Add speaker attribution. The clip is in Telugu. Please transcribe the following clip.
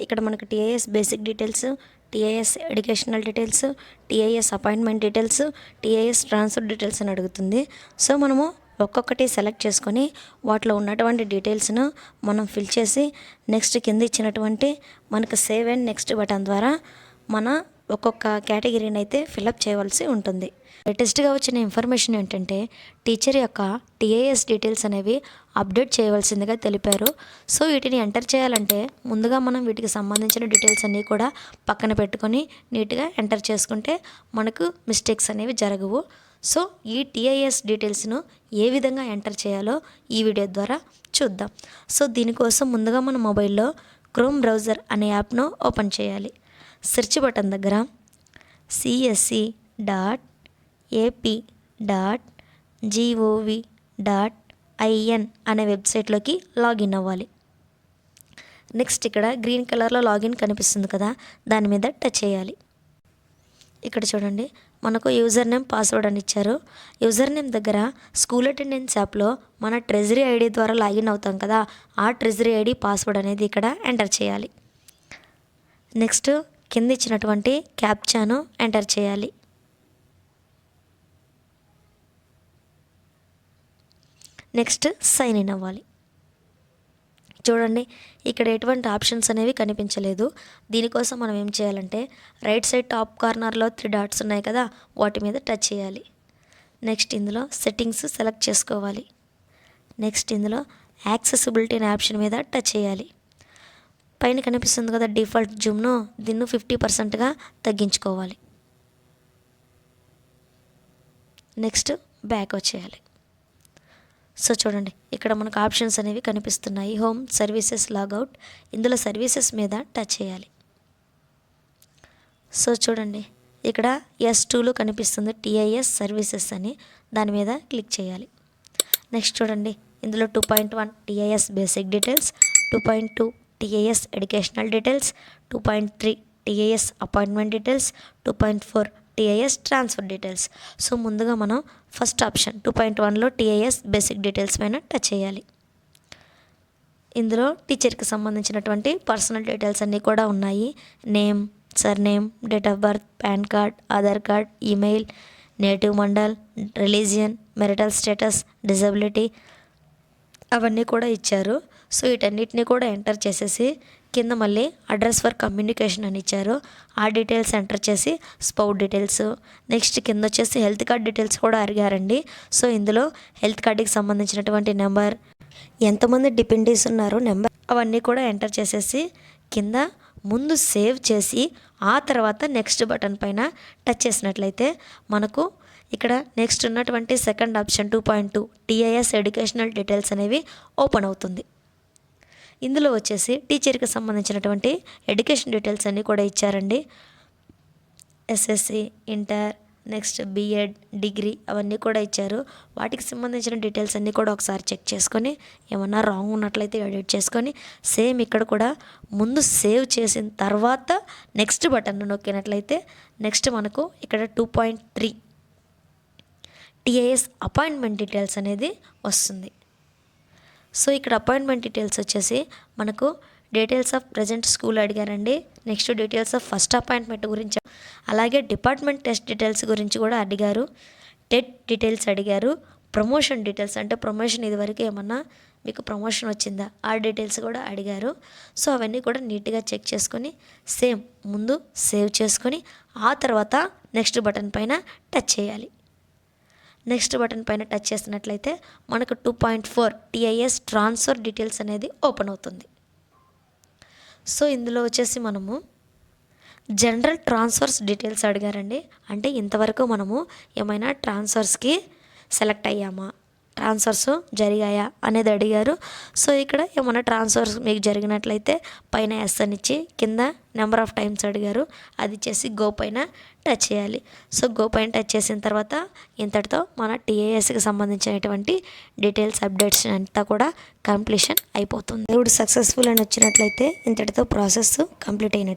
Speaker 1: ఇక్కడ మనకు TIS basic details, TIS educational details, TIS appointment details, TIS transfer details అని అడుగుతుంది. సో మనము ఒక్కొక్కటి సెలెక్ట్ చేసుకొని వాటిలో ఉన్నటువంటి డీటెయిల్స్ను మనం ఫిల్ చేసి నెక్స్ట్ కింద ఇచ్చినటువంటి మనకు సేవ్ అండ్ నెక్స్ట్ బటన్ ద్వారా మన ఒక్కొక్క కేటగిరీని అయితే ఫిలప్ చేయవలసి ఉంటుంది. లేటెస్ట్గా వచ్చిన ఇన్ఫర్మేషన్ ఏంటంటే టీచర్ యొక్క టీఐఎస్ డీటెయిల్స్ అనేవి అప్డేట్ చేయవలసిందిగా తెలిపారు. సో వీటిని ఎంటర్ చేయాలంటే ముందుగా మనం వీటికి సంబంధించిన డీటెయిల్స్ అన్నీ కూడా పక్కన పెట్టుకొని నీట్గా ఎంటర్ చేసుకుంటే మనకు మిస్టేక్స్ అనేవి జరగవు. సో ఈ టీఐఎస్ డీటెయిల్స్ను ఏ విధంగా ఎంటర్ చేయాలో ఈ వీడియో ద్వారా చూద్దాం. సో దీనికోసం ముందుగా మన మొబైల్లో క్రోమ్ బ్రౌజర్ అనే యాప్ను ఓపెన్ చేయాలి. సెర్చ్ బటన్ దగ్గర csc.ap.gov.in అనే వెబ్సైట్లోకి లాగిన్ అవ్వాలి. నెక్స్ట్ ఇక్కడ గ్రీన్ కలర్లో లాగిన్ కనిపిస్తుంది కదా, దాని మీద టచ్ చేయాలి. ఇక్కడ చూడండి మనకు యూజర్ నేమ్ పాస్వర్డ్ అని ఇచ్చారు. యూజర్ నేమ్ దగ్గర స్కూల్ అటెండెన్స్ యాప్లో మన ట్రెజరీ ఐడి ద్వారా లాగిన్ అవుతాం కదా, ఆ ట్రెజరీ ఐడి పాస్వర్డ్ అనేది ఇక్కడ ఎంటర్ చేయాలి. నెక్స్ట్ కింద ఇచ్చినటువంటి క్యాప్చాను ఎంటర్ చేయాలి. నెక్స్ట్ సైన్ ఇన్ అవ్వాలి. చూడండి ఇక్కడ ఎటువంటి ఆప్షన్స్ అనేవి కనిపించలేదు. దీనికోసం మనం ఏం చేయాలంటే రైట్ సైడ్ టాప్ కార్నర్లో 3 డాట్స్ ఉన్నాయి కదా, వాటి మీద టచ్ చేయాలి. నెక్స్ట్ ఇందులో సెట్టింగ్స్ సెలెక్ట్ చేసుకోవాలి. నెక్స్ట్ ఇందులో యాక్సెసిబిలిటీ అనే ఆప్షన్ మీద టచ్ చేయాలి. పైన కనిపిస్తుంది కదా డిఫాల్ట్ జూమ్ను, దీన్ని 50%గా తగ్గించుకోవాలి. నెక్స్ట్ బ్యాక్ వచ్చేయాలి. సో చూడండి ఇక్కడ మనకు ఆప్షన్స్ అనేవి కనిపిస్తున్నాయి. Home, services, logout. ఇందులో సర్వీసెస్ మీద టచ్ చేయాలి. సో చూడండి ఇక్కడ S2లో కనిపిస్తుంది టీఐఎస్ సర్వీసెస్ అని, దాని మీద క్లిక్ చేయాలి. నెక్స్ట్ చూడండి ఇందులో 2.1 TIS basic details, 2.2 TIS educational details, 2.3 TIS appointment details, 2.4 TIS transfer details. So ముందుగా మనం ఫస్ట్ ఆప్షన్ 2.1లో టీఐఎస్ బేసిక్ డీటెయిల్స్ పైన టచ్ చేయాలి. ఇందులో టీచర్కి సంబంధించినటువంటి పర్సనల్ డీటెయిల్స్ అన్నీ కూడా ఉన్నాయి. Name, surname, date of birth, PAN card, Aadhaar card, email, native mandal, religion, marital status, disability అవన్నీ కూడా ఇచ్చారు. సో వీటన్నిటిని కూడా ఎంటర్ చేసేసి కింద మళ్ళీ అడ్రస్ ఫర్ కమ్యూనికేషన్ అని ఇచ్చారు, ఆ డీటెయిల్స్ ఎంటర్ చేసి స్పౌట్ డీటెయిల్స్. నెక్స్ట్ కింద వచ్చేసి హెల్త్ కార్డ్ డీటెయిల్స్ కూడా అడిగారండి. సో ఇందులో హెల్త్ కార్డుకి సంబంధించినటువంటి నెంబర్, ఎంతమంది డిపెండెంట్స్ ఉన్నారో నెంబర్, అవన్నీ కూడా ఎంటర్ చేసేసి కింద ముందు సేవ్ చేసి ఆ తర్వాత నెక్స్ట్ బటన్ పైన టచ్ చేసినట్లయితే మనకు ఇక్కడ నెక్స్ట్ ఉన్నటువంటి second option 2.2 TIS educational details అనేవి ఓపెన్ అవుతుంది. ఇందులో వచ్చేసి టీచర్కి సంబంధించినటువంటి ఎడ్యుకేషన్ డీటెయిల్స్ అన్నీ కూడా ఇచ్చారండి. SSC, inter, next BEd, degree అవన్నీ కూడా ఇచ్చారు. వాటికి సంబంధించిన డీటెయిల్స్ అన్నీ కూడా ఒకసారి చెక్ చేసుకొని ఏమన్నా రాంగ్ ఉన్నట్లయితే ఎడిట్ చేసుకొని సేమ్ ఇక్కడ కూడా ముందు సేవ్ చేసిన తర్వాత నెక్స్ట్ బటన్ నొక్కినట్లయితే నెక్స్ట్ మనకు ఇక్కడ 2.3 టీఐఎస్ అపాయింట్మెంట్ డీటెయిల్స్ అనేది వస్తుంది. సో ఇక్కడ అపాయింట్మెంట్ డీటెయిల్స్ వచ్చేసి మనకు డీటెయిల్స్ ఆఫ్ ప్రజెంట్ స్కూల్ అడిగారండి. Next details of first appointment గురించి, అలాగే డిపార్ట్మెంట్ టెస్ట్ డీటెయిల్స్ గురించి కూడా అడిగారు. టెట్ డీటెయిల్స్ అడిగారు. ప్రమోషన్ డీటెయిల్స్ అంటే ప్రమోషన్ ఇదివరకు ఏమన్నా మీకు ప్రమోషన్ వచ్చిందా ఆ డీటెయిల్స్ కూడా అడిగారు. సో అవన్నీ కూడా నీట్గా చెక్ చేసుకొని సేమ్ ముందు సేవ్ చేసుకొని ఆ తర్వాత నెక్స్ట్ బటన్ పైన టచ్ చేయాలి. నెక్స్ట్ బటన్ పైన టచ్ చేసినట్లయితే మనకు 2.4 టీఐఎస్ ట్రాన్స్ఫర్ డీటెయిల్స్ అనేది ఓపెన్ అవుతుంది. సో ఇందులో వచ్చేసి మనము జనరల్ ట్రాన్స్ఫర్స్ డీటెయిల్స్ అడిగారండి. అంటే ఇంతవరకు మనము ఏమైనా ట్రాన్స్ఫర్స్కి సెలెక్ట్ అయ్యామా, ట్రాన్స్ఫర్స్ జరిగాయా అనేది అడిగారు. సో ఇక్కడ ఏమైనా ట్రాన్స్ఫర్స్ మీకు జరిగినట్లయితే పైన ఎస్ అని ఇచ్చి కింద నెంబర్ ఆఫ్ టైమ్స్ అడిగారు, అది ఇచ్చేసి గో పైన టచ్ చేయాలి. సో గో పైన టచ్ చేసిన తర్వాత ఇంతటితో మన టీఏఎస్కి సంబంధించినటువంటి డీటెయిల్స్ అప్డేట్స్ అంతా కూడా కంప్లీషన్ అయిపోతుంది. ఇప్పుడు సక్సెస్ఫుల్ అని వచ్చినట్లయితే ఇంతటితో ప్రాసెస్ కంప్లీట్ అయినట్టు.